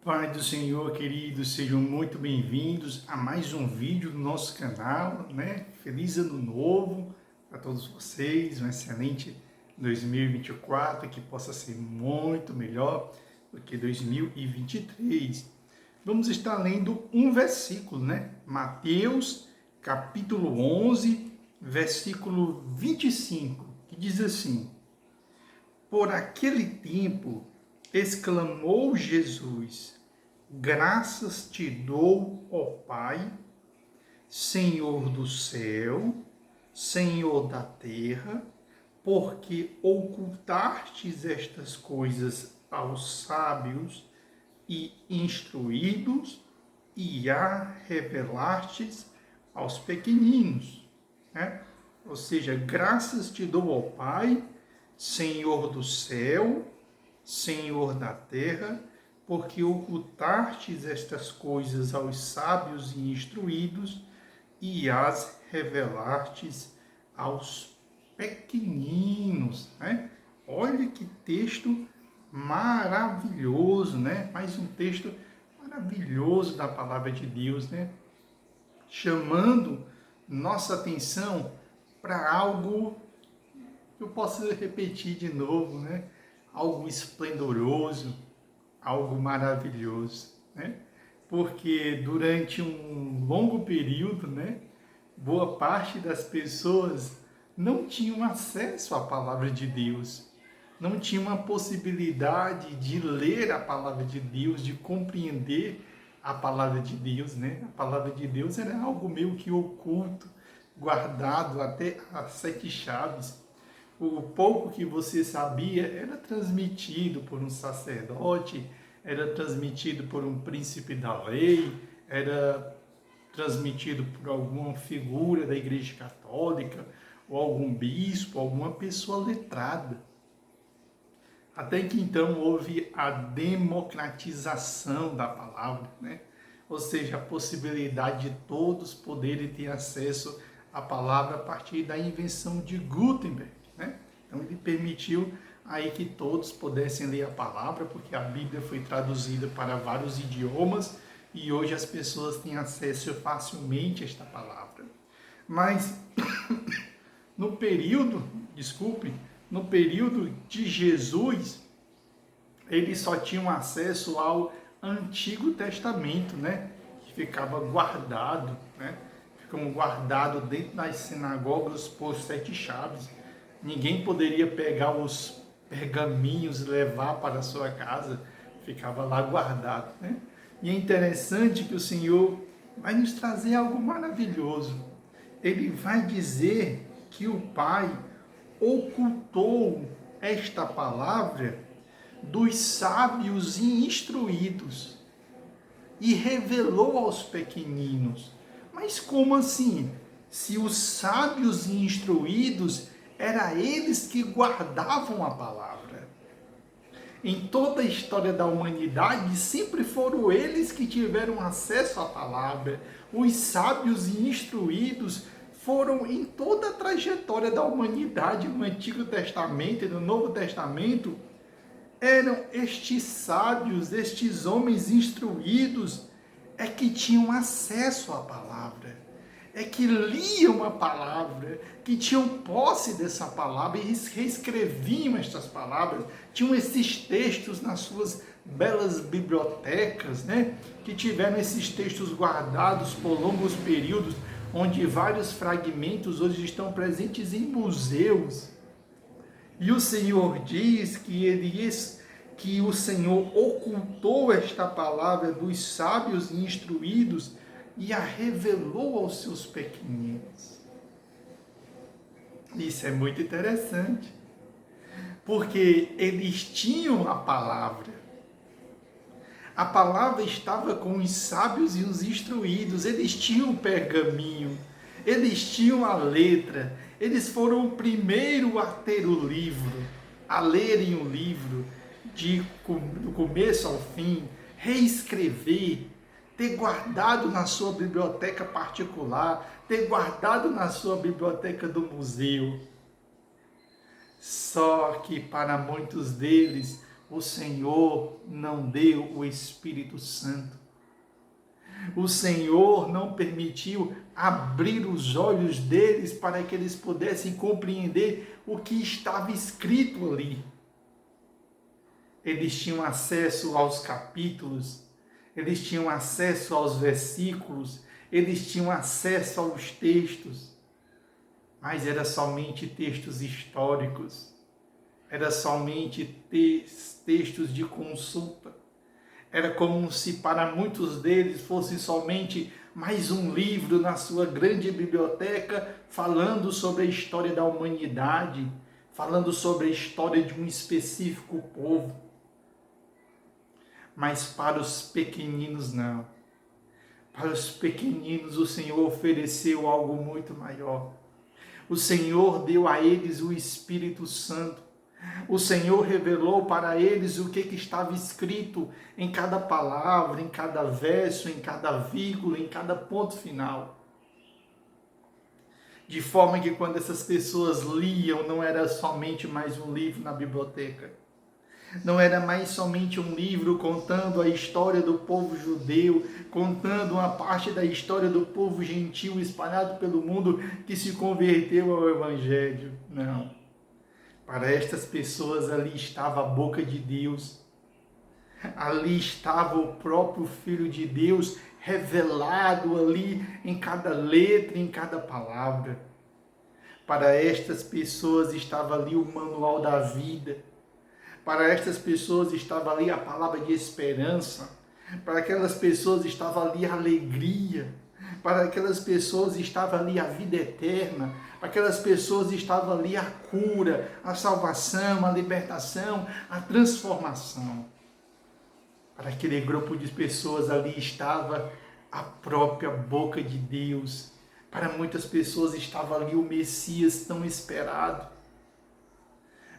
Pai do Senhor, queridos, sejam muito bem-vindos a mais um vídeo do nosso canal, né? Feliz Ano Novo para todos vocês, um excelente 2024, que possa ser muito melhor do que 2023. Vamos estar lendo um versículo, né? Mateus, capítulo 11, versículo 25, que diz assim: Por aquele tempo, exclamou Jesus: Graças te dou, ó Pai, Senhor do céu, Senhor da terra, porque ocultastes estas coisas aos sábios e instruídos e a revelastes aos pequeninos. Né? Ou seja, graças te dou, ó Pai, Senhor do céu, Senhor da terra, porque ocultastes estas coisas aos sábios e instruídos e as revelastes aos pequeninos, né? Olha que texto maravilhoso, né? Mais um texto maravilhoso da palavra de Deus, né? Chamando nossa atenção para algo que eu posso repetir de novo, né? Algo esplendoroso, algo maravilhoso, né? Porque durante um longo período, né, boa parte das pessoas não tinham acesso à palavra de Deus, não tinham a possibilidade de ler a palavra de Deus, de compreender a palavra de Deus, né? A palavra de Deus era algo meio que oculto, guardado até as 7 chaves. O pouco que você sabia era transmitido por um sacerdote, era transmitido por um príncipe da lei, era transmitido por alguma figura da Igreja Católica, ou algum bispo, alguma pessoa letrada. Até que então houve a democratização da palavra, né? Ou seja, a possibilidade de todos poderem ter acesso à palavra a partir da invenção de Gutenberg, né? Então ele permitiu aí que todos pudessem ler a palavra, porque a Bíblia foi traduzida para vários idiomas e hoje as pessoas têm acesso facilmente a esta palavra. Mas no período, no período de Jesus, eles só tinham acesso ao Antigo Testamento, né? Que ficava guardado, né? Ficava guardado dentro das sinagogas por 7 chaves. Ninguém poderia pegar os pergaminhos e levar para a sua casa, ficava lá guardado, né? E é interessante que o Senhor vai nos trazer algo maravilhoso. Ele vai dizer que o Pai ocultou esta palavra dos sábios e instruídos e revelou aos pequeninos. Mas como assim? Se os sábios e instruídos eram eles que guardavam a palavra. Em toda a história da humanidade, sempre foram eles que tiveram acesso à palavra. Os sábios e instruídos foram em toda a trajetória da humanidade, no Antigo Testamento e no Novo Testamento, eram estes sábios, estes homens instruídos, é que tinham acesso à palavra, é que liam a palavra, que tinham posse dessa palavra e reescreviam estas palavras, tinham esses textos nas suas belas bibliotecas, né? Que tiveram esses textos guardados por longos períodos, onde vários fragmentos hoje estão presentes em museus. E o Senhor diz que o Senhor ocultou esta palavra dos sábios e instruídos e a revelou aos seus pequeninos. Isso é muito interessante, porque eles tinham a palavra. A palavra estava com os sábios e os instruídos, eles tinham o pergaminho, eles tinham a letra, eles foram o primeiro a ter o livro, a lerem o livro, do começo ao fim, reescrever, ter guardado na sua biblioteca particular, ter guardado na sua biblioteca do museu. Só que para muitos deles, o Senhor não deu o Espírito Santo. O Senhor não permitiu abrir os olhos deles para que eles pudessem compreender o que estava escrito ali. Eles tinham acesso aos capítulos, eles tinham acesso aos versículos, eles tinham acesso aos textos, mas era somente textos históricos, era somente textos de consulta. Era como se para muitos deles fosse somente mais um livro na sua grande biblioteca falando sobre a história da humanidade, falando sobre a história de um específico povo. Mas para os pequeninos não. Para os pequeninos o Senhor ofereceu algo muito maior. O Senhor deu a eles o Espírito Santo. O Senhor revelou para eles o que estava escrito em cada palavra, em cada verso, em cada vírgula, em cada ponto final. De forma que quando essas pessoas liam, não era somente mais um livro na biblioteca. Não era mais somente um livro contando a história do povo judeu, contando uma parte da história do povo gentil espalhado pelo mundo que se converteu ao Evangelho. Não. Para estas pessoas ali estava a boca de Deus. Ali estava o próprio Filho de Deus revelado ali em cada letra, em cada palavra. Para estas pessoas estava ali o manual da vida. Para estas pessoas estava ali a palavra de esperança. Para aquelas pessoas estava ali a alegria. Para aquelas pessoas estava ali a vida eterna. Para aquelas pessoas estava ali a cura, a salvação, a libertação, a transformação. Para aquele grupo de pessoas ali estava a própria boca de Deus. Para muitas pessoas estava ali o Messias tão esperado.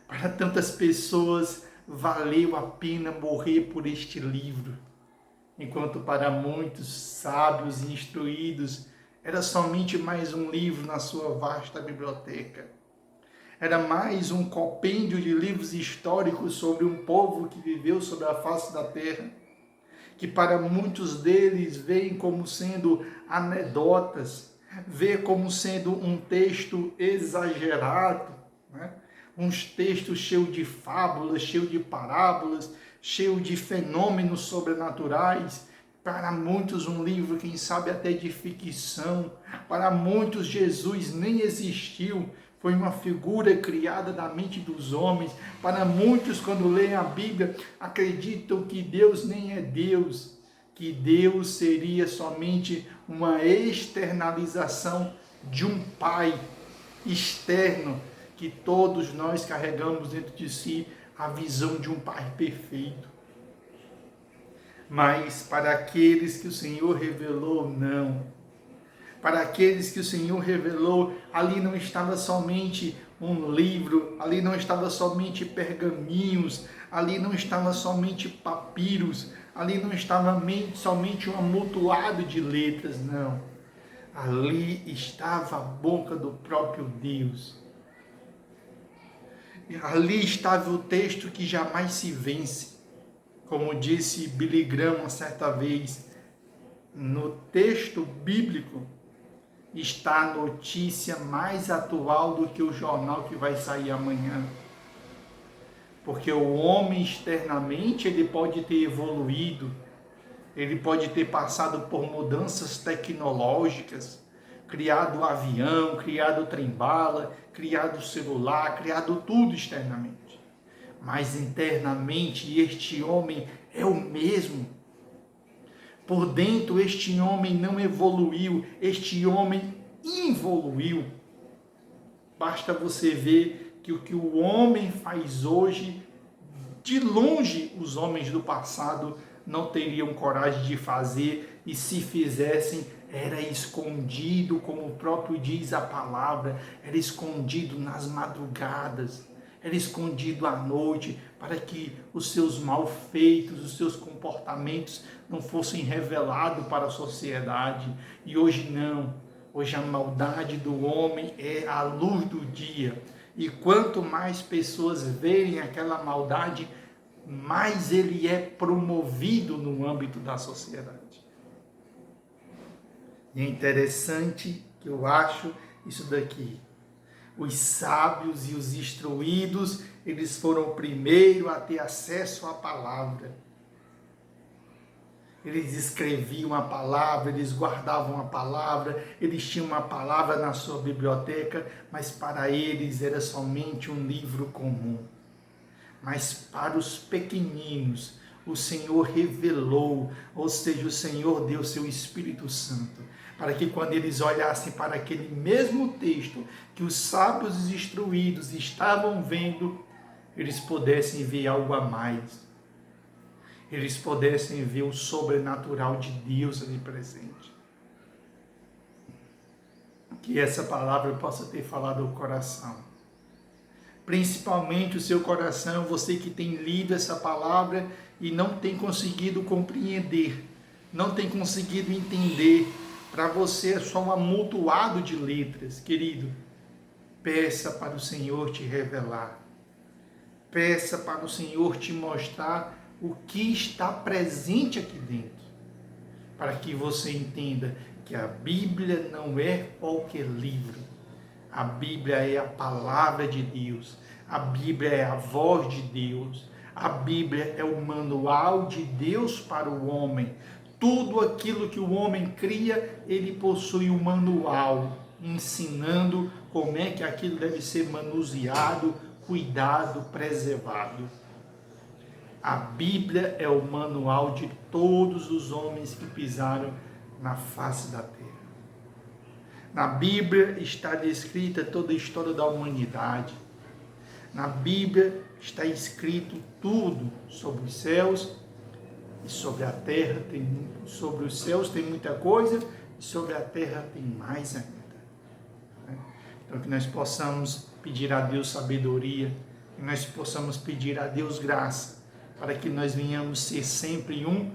Para tantas pessoas valeu a pena morrer por este livro. Enquanto para muitos sábios e instruídos era somente mais um livro na sua vasta biblioteca. Era mais um compêndio de livros históricos sobre um povo que viveu sobre a face da terra, que para muitos deles veem como sendo anedotas, vê como sendo um texto exagerado, né? Uns textos cheios de fábulas, cheios de parábolas, cheio de fenômenos sobrenaturais. Para muitos um livro, quem sabe até de ficção. Para muitos Jesus nem existiu, foi uma figura criada da mente dos homens. Para muitos, quando leem a Bíblia, acreditam que Deus nem é Deus, que Deus seria somente uma externalização de um Pai externo, que todos nós carregamos dentro de si a visão de um Pai perfeito. Mas para aqueles que o Senhor revelou, não. Para aqueles que o Senhor revelou, ali não estava somente um livro, ali não estava somente pergaminhos, ali não estava somente papiros, ali não estava somente um amontoado de letras, não. Ali estava a boca do próprio Deus. Ali estava o texto que jamais se vence. Como disse Billy Graham uma certa vez, no texto bíblico está a notícia mais atual do que o jornal que vai sair amanhã. Porque o homem externamente ele pode ter evoluído, ele pode ter passado por mudanças tecnológicas, criado um avião, criado trem-bala, criado celular, criado tudo externamente. Mas internamente este homem é o mesmo. Por dentro este homem não evoluiu, este homem involuiu. Basta você ver que o que o homem faz hoje, de longe os homens do passado não teriam coragem de fazer, e se fizessem, era escondido, como o próprio diz a palavra, era escondido nas madrugadas, era escondido à noite, para que os seus malfeitos, os seus comportamentos não fossem revelados para a sociedade. E hoje não, hoje a maldade do homem é a luz do dia. E quanto mais pessoas verem aquela maldade, mais ele é promovido no âmbito da sociedade. E é interessante que eu acho isso daqui. Os sábios e os instruídos, eles foram o primeiro a ter acesso à palavra. Eles escreviam a palavra, eles guardavam a palavra, eles tinham uma palavra na sua biblioteca, mas para eles era somente um livro comum. Mas para os pequeninos, o Senhor revelou, ou seja, o Senhor deu seu Espírito Santo, para que quando eles olhassem para aquele mesmo texto que os sábios e os instruídos estavam vendo, eles pudessem ver algo a mais. Eles pudessem ver o sobrenatural de Deus ali presente. Que essa palavra possa ter falado ao coração. Principalmente o seu coração, você que tem lido essa palavra e não tem conseguido compreender, não tem conseguido entender. Para você é só um amontoado de letras, querido. Peça para o Senhor te revelar. Peça para o Senhor te mostrar o que está presente aqui dentro, para que você entenda que a Bíblia não é qualquer livro. A Bíblia é a palavra de Deus, a Bíblia é a voz de Deus, a Bíblia é o manual de Deus para o homem. Tudo aquilo que o homem cria, ele possui um manual, ensinando como é que aquilo deve ser manuseado, cuidado, preservado. A Bíblia é o manual de todos os homens que pisaram na face da terra. Na Bíblia está descrita toda a história da humanidade. Na Bíblia está escrito tudo sobre os céus e sobre a terra. Sobre os céus tem muita coisa e sobre a terra tem mais ainda. Então que nós possamos pedir a Deus sabedoria, que nós possamos pedir a Deus graça, para que nós venhamos ser sempre um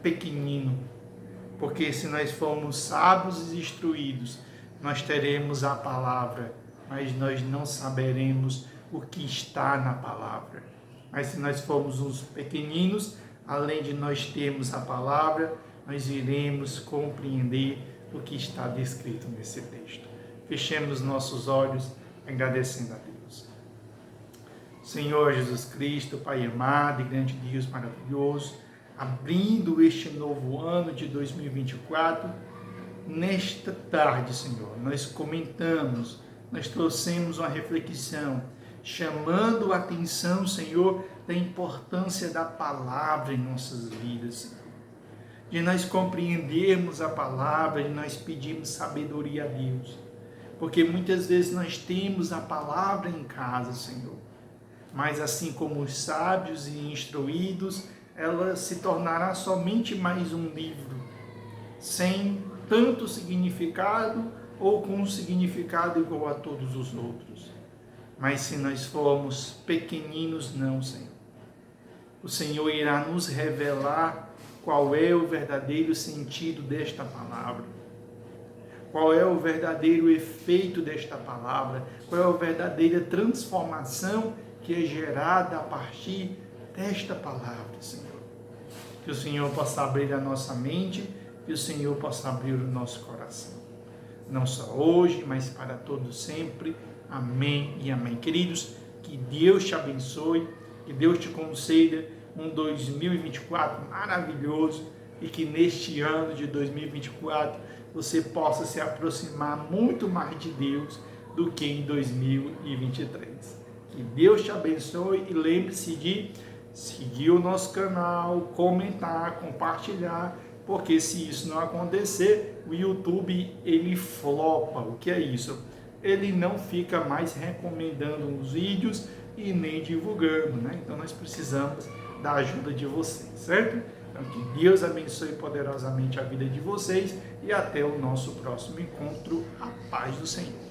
pequenino. Porque se nós formos sábios e instruídos, nós teremos a palavra, mas nós não saberemos o que está na palavra. Mas se nós formos uns pequeninos, além de nós termos a palavra, nós iremos compreender o que está descrito nesse texto. Fechemos nossos olhos, agradecendo a Deus. Senhor Jesus Cristo, Pai amado e grande Deus maravilhoso, abrindo este novo ano de 2024, nesta tarde, Senhor, nós comentamos, nós trouxemos uma reflexão, chamando a atenção, Senhor, da importância da palavra em nossas vidas, Senhor. De nós compreendermos a palavra, de nós pedirmos sabedoria a Deus. Porque muitas vezes nós temos a palavra em casa, Senhor. Mas assim como os sábios e instruídos, ela se tornará somente mais um livro, sem tanto significado ou com um significado igual a todos os outros. Mas se nós formos pequeninos, não, Senhor. O Senhor irá nos revelar qual é o verdadeiro sentido desta palavra. Qual é o verdadeiro efeito desta palavra? Qual é a verdadeira transformação que é gerada a partir desta palavra, Senhor? Que o Senhor possa abrir a nossa mente, que o Senhor possa abrir o nosso coração. Não só hoje, mas para todos sempre. Amém e amém. Queridos, que Deus te abençoe, que Deus te conceda um 2024 maravilhoso e que neste ano de 2024 você possa se aproximar muito mais de Deus do que em 2023. Que Deus te abençoe e lembre-se de seguir o nosso canal, comentar, compartilhar, porque se isso não acontecer, o YouTube ele flopa. O que é isso? Ele não fica mais recomendando os vídeos e nem divulgando, né? Então nós precisamos da ajuda de vocês, certo? Então que Deus abençoe poderosamente a vida de vocês e até o nosso próximo encontro. A paz do Senhor.